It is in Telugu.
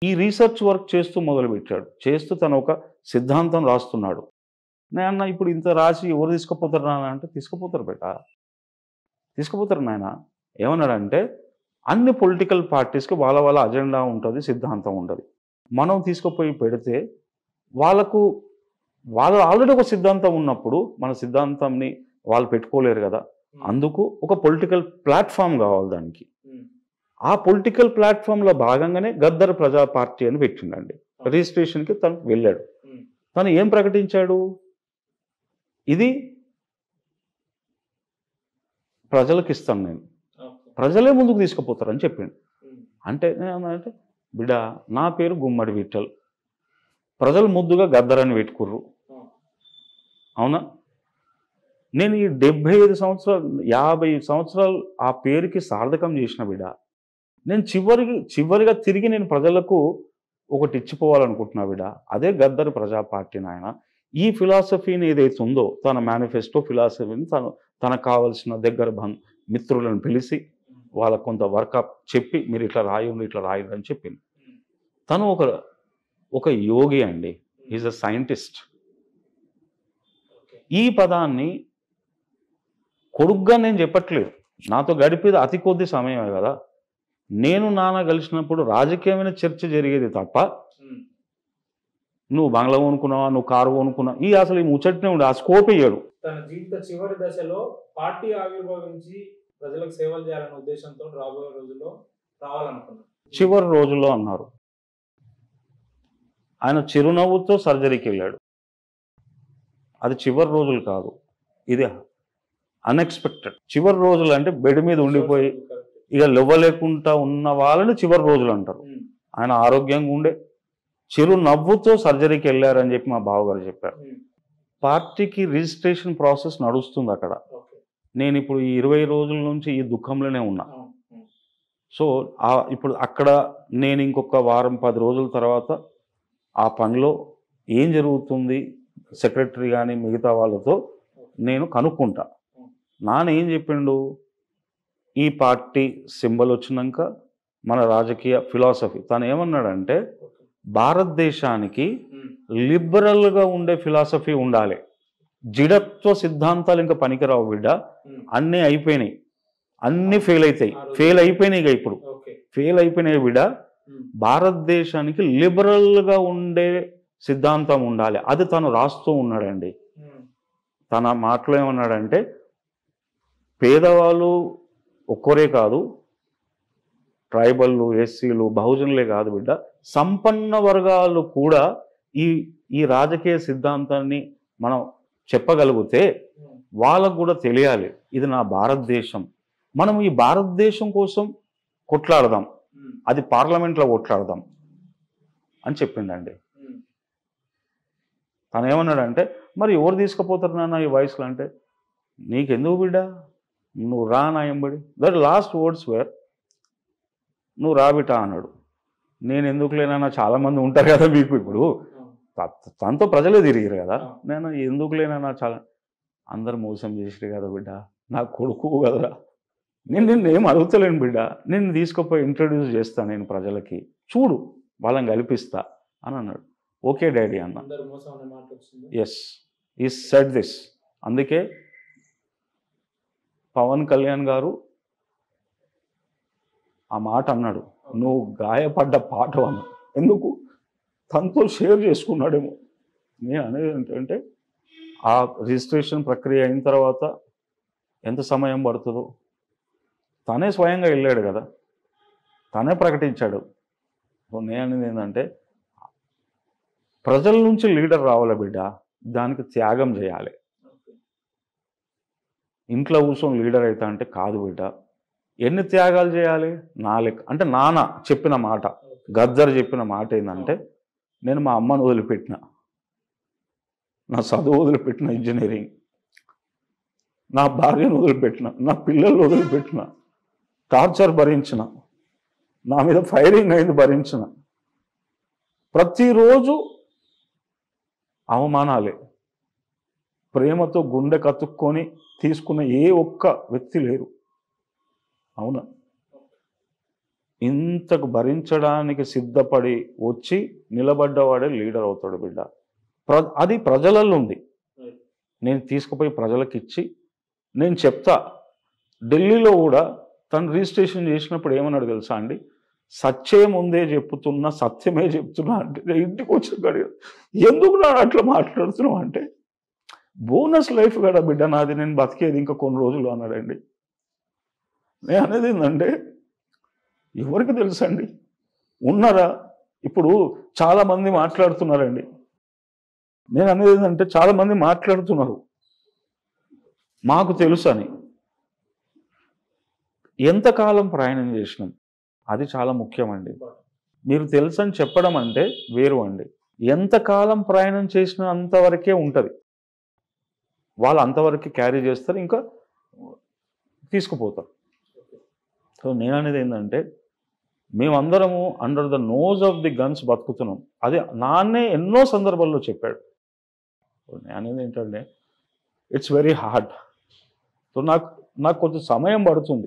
ఈ రీసెర్చ్ వర్క్ చేస్తూ మొదలుపెట్టాడు. చేస్తూ తను ఒక సిద్ధాంతం రాస్తున్నాడు. నేనన్నా ఇప్పుడు ఇంత రాసి ఎవరు తీసుకుపోతారు నాన్న అంటే, తీసుకుపోతారు బేటా. తీసుకుపోతారు నాయన. ఏమన్నాడంటే, అన్ని పొలిటికల్ పార్టీస్‌కి వాళ్ళ వాళ్ళ అజెండా ఉంటది, సిద్ధాంతం ఉంటది. మనం తీసుకుపోయి పెడితే వాళ్ళకు వాళ్ళు ఆల్రెడీ ఒక సిద్ధాంతం ఉన్నప్పుడు మన సిద్ధాంతంని వాళ్ళు పెట్టుకోలేరు గదా! అందుకు ఒక పొలిటికల్ ప్లాట్‌ఫార్మ్ గావాలి దానికి. ఆ పొలిటికల్ ప్లాట్‌ఫార్మ్‌లో భాగంగానే గద్దర్ ప్రజా పార్టీ అని పెట్టిండండి. రిజిస్ట్రేషన్‌కి తను వెళ్ళాడు. తను ఏం ప్రకటించాడు? ఇది ప్రజలకిస్తాను నేను. ప్రజలే ముందుకు తీసుకుపోతారని చెప్పిండు. అంటే నేనేమన్నానంటే, బిడ్డా నా పేరు గుమ్మడి విఠల్. ప్రజలు ముద్దుగా గద్దర్ అని పెట్టుకుర్రు. అవునా? నేను ఈ 75 సంవత్సరాలు, 50 సంవత్సరాలు ఆ పేరుకి సార్థకం చేసిన బిడ్డ. నేను చివరిగా తిరిగి నేను ప్రజలకు ఒకటి ఇచ్చిపోవాలనుకుంటున్నా బిడ్డ. అదే గద్దర్ ప్రజా పార్టీ నాయన. ఈ ఫిలాసఫీని ఏదైతే ఉందో తన మేనిఫెస్టో ఫిలాసఫీని తనకు కావాల్సిన దగ్గర మిత్రులను పిలిచి వాళ్ళకు కొంత వర్కప్ చెప్పి మీరు ఇట్లా రాయండి, ఇట్లా రాయండి అని చెప్పింది. తను ఒక యోగి అండి. Is a scientist. ఈ పదాన్ని కొడుగ్గా నేను చెప్పట్లేదు. నాతో గడిపేది అతి కొద్ది సమయమే కదా. నేను నాన్న కలిసినప్పుడు రాజకీయమైన చర్చ జరిగేది తప్ప నువ్వు బంగ్లా కొనుక్కున్నావా, నువ్వు కారు కొనుక్కున్నావు, అసలు ఈ ముచ్చటనే ఉండే, ఆ స్కోప్ ఇయ్యడు. తన జీవిత చివరి దశలో పార్టీ ఆవిర్భవించి ప్రజలకు సేవలు చేయాలనే ఉద్దేశంతో రాబోయే రోజుల్లో రావాలనుకున్నారు. చివరి రోజుల్లో అన్నారు. ఆయన చిరునవ్వుతో సర్జరీకి వెళ్ళాడు. అది చివరి రోజులు కాదు, ఇది అన్ఎక్స్పెక్టెడ్. చివరి రోజులు అంటే బెడ్ మీద ఉండిపోయి ఇక లేవలేకుండా ఉన్న వాళ్ళని చివరి రోజులు అంటారు. ఆయన ఆరోగ్యంగా ఉండే చిరునవ్వుతో సర్జరీకి వెళ్ళారని చెప్పి మా బావగారు చెప్పారు. పార్టీకి రిజిస్ట్రేషన్ ప్రాసెస్ నడుస్తుంది అక్కడ. నేను ఇప్పుడు ఈ 20 రోజుల నుంచి ఈ దుఃఖంలోనే ఉన్నా. సో ఇప్పుడు అక్కడ నేను ఇంకొక వారం 10 రోజుల తర్వాత ఆ పనిలో ఏం జరుగుతుంది సెక్రటరీ కానీ మిగతా వాళ్ళతో నేను కనుక్కుంటా. నాన్న ఏం చెప్పిండు, ఈ పార్టీ సింబల్ వచ్చినాక మన రాజకీయ ఫిలాసఫీ తను ఏమన్నాడంటే, భారతదేశానికి లిబరల్గా ఉండే ఫిలాసఫీ ఉండాలి. జిడత్వ సిద్ధాంతాలు ఇంకా పనికిరావు బిడ్డ. అన్నీ అయిపోయినాయి, అన్నీ ఫెయిల్ అయిపోయినాయి. ఇప్పుడు ఫెయిల్ అయిపోయినాయి బిడ్డ. భారతదేశానికి లిబరల్గా ఉండే సిద్ధాంతం ఉండాలి. అది తను రాస్తూ ఉన్నాడండి. తన మాటలో ఏమన్నాడంటే, పేదవాళ్ళు ఒక్కరే కాదు, ట్రైబల్లు, ఎస్సీలు, బహుజనులే కాదు బిడ్డ, సంపన్న వర్గాలు కూడా ఈ రాజకీయ సిద్ధాంతాన్ని మనం చెప్పగలిగితే వాళ్ళకు కూడా తెలియాలి, ఇది నా భారతదేశం, మనం ఈ భారతదేశం కోసం కొట్లాడదాం, అది పార్లమెంట్లో కొట్లాడదాం అని చెప్పిండండి. తను ఏమన్నాడంటే, మరి ఎవరు తీసుకుపోతారు నాన్న ఈ వయసులో అంటే, నీకెందుకు బిడ్డ, నువ్వు రా నా ఎంబడి. దట్ లాస్ట్ వర్డ్స్ వేర్, నువ్వు రాబిటా అన్నాడు. నేను ఎందుకు లేనన్నా, చాలామంది ఉంటారు కదా మీకు, ఇప్పుడు తనతో ప్రజలే తిరిగారు కదా, నేను ఎందుకు లేనన్నా, చాలా అందరు మోసం చేసిరు కదా బిడ్డ, నా కొడుకు కదరా, నేను ఏం అడుగుతలేను బిడ్డ, నేను తీసుకుపోయి ఇంట్రడ్యూస్ చేస్తాను నేను ప్రజలకి, చూడు వాళ్ళని కల్పిస్తా అని అన్నాడు. ఓకే డాడీ అన్న. ఎస్, ఈ సెడ్ దిస్. అందుకే పవన్ కళ్యాణ్ గారు ఆ మాట అన్నాడు, నువ్వు గాయపడ్డ పాట అన్న. ఎందుకు, తనతో షేర్ చేసుకున్నాడేమో. నేను అనేది ఏంటంటే, ఆ రిజిస్ట్రేషన్ ప్రక్రియ అయిన తర్వాత ఎంత సమయం పడుతుందో తనే స్వయంగా వెళ్ళాడు కదా, తనే ప్రకటించాడు. నేను అనేది ఏంటంటే, ప్రజల నుంచి లీడర్ రావాలి బిడ్డ, దానికి త్యాగం చేయాలి. ఇంట్లో కూర్చొని లీడర్ అవుతా అంటే కాదు బిడ్డ. ఎన్ని త్యాగాలు చేయాలి? నా లెక్క అంటే నాన్న చెప్పిన మాట, గద్దర్ చెప్పిన మాట ఏంటంటే, నేను మా అమ్మను వదిలిపెట్టిన, నా చదువు వదిలిపెట్టిన, ఇంజనీరింగ్, నా భార్యను వదిలిపెట్టిన, నా పిల్లలు వదిలిపెట్టిన, టార్చర్ భరించిన, నా మీద ఫైరింగ్ అయింది భరించిన, ప్రతిరోజు అవమానాలే, ప్రేమతో గుండె కతుక్కొని తీసుకున్న ఏ ఒక్క వ్యక్తి లేరు. అవునా? ఇంతకు భరించడానికి సిద్ధపడి వచ్చి నిలబడ్డవాడే లీడర్ అవుతాడు బిడ్డ. అది ప్రజలలో ఉంది. నేను తీసుకుపోయి ప్రజలకు ఇచ్చి నేను చెప్తా. ఢిల్లీలో కూడా తను రిజిస్ట్రేషన్ చేసినప్పుడు ఏమన్నాడు తెలుసా అండి, సత్యం ఉందే చెప్తున్నా, సత్యమే చెప్తున్నా అంటే ఇంటికి వచ్చిన కాడ ఎందుకు నా అట్లా మాట్లాడుతున్నావు అంటే, బోనస్ లైఫ్ కదా బిడ్డ నాది, నేను బతికేది ఇంకా కొన్ని రోజులు అన్నాడండి. నేను అనేది ఏంటంటే ఎవరికి తెలుసండి, ఉన్నారా? ఇప్పుడు చాలామంది మాట్లాడుతున్నారండి. నేను అనేది ఏంటంటే చాలామంది మాట్లాడుతున్నారు మాకు తెలుసు అని. ఎంతకాలం ప్రయాణం చేసినాం అది చాలా ముఖ్యమండి. మీరు తెలుసు అని చెప్పడం అంటే వేరు అండి. ఎంతకాలం ప్రయాణం చేసినా అంతవరకే ఉంటుంది. వాళ్ళు అంతవరకు క్యారీ చేస్తారు, ఇంకా తీసుకుపోతారు. సో నేను అనేది ఏంటంటే మేమందరము under the nose of the guns బతుకుతున్నాం. అది నాన్నే ఎన్నో సందర్భాల్లో చెప్పాడు. నేను అనేది ఏంటంటే ఇట్స్ వెరీ హార్డ్. సో నాకు కొంచెం సమయం పడుతుంది.